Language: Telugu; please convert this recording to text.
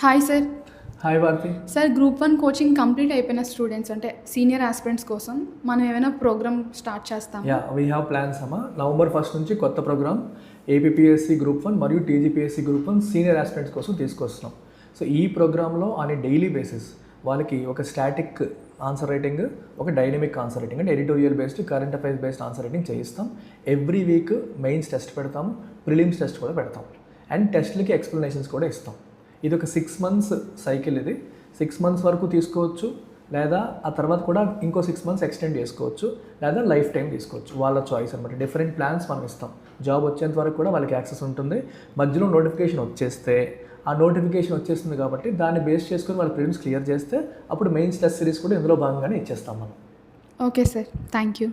Hi sir. Hi Bharathi. Sir group 1 coaching complete అయిపోయిన స్టూడెంట్స్ అంటే సీనియర్ ఆస్పిరెంట్స్ కోసం మనం ఏమైనా ప్రోగ్రామ్ స్టార్ట్ చేస్తాం? వీ హ్యావ్ ప్లాన్స్ అమ్మా. నవంబర్ 1 నుంచి కొత్త ప్రోగ్రామ్ ఏపీపీఎస్సీ గ్రూప్ 1 మరియు టీజీపీఎస్సీ గ్రూప్ 1 సీనియర్ ఆస్పిరెంట్స్ కోసం తీసుకొస్తున్నాం. సో ఈ ప్రోగ్రాంలో ఆన్ ఏ డైలీ బేసిస్ వాళ్ళకి ఒక స్టాటిక్ ఆన్సర్ రైటింగ్, ఒక డైనమిక్ ఆన్సర్ రైటింగ్ అంటే editorial based, current affairs based answer writing చేయిస్తాం. ఎవ్రీ వీక్ మెయిన్స్ టెస్ట్ పెడతాం, ప్రిలిమ్స్ టెస్ట్ కూడా పెడతాం, అండ్ టెస్ట్లకి ఎక్స్ప్లెనేషన్స్ కూడా ఇస్తాం. ఇది ఒక 6 months సైకిల్. ఇది 6 months వరకు తీసుకోవచ్చు, లేదా ఆ తర్వాత కూడా ఇంకో 6 months ఎక్స్టెండ్ చేసుకోవచ్చు, లేదా లైఫ్ టైం తీసుకోవచ్చు. వాళ్ళ చాయిస్ అనమాట. డిఫరెంట్ ప్లాన్స్ మనం ఇస్తాం. జాబ్ వచ్చేంత వరకు కూడా వాళ్ళకి యాక్సెస్ ఉంటుంది. మధ్యలో నోటిఫికేషన్ వచ్చేస్తే ఆ నోటిఫికేషన్ వచ్చేస్తుంది కాబట్టి దాన్ని బేస్ చేసుకుని వాళ్ళ ప్రిలిమ్స్ క్లియర్ చేస్తే అప్పుడు మెయిన్స్ టెస్ట్ సిరీస్ కూడా ఇందులో భాగంగానే ఇచ్చేస్తాం మనం. Okay sir, thank you.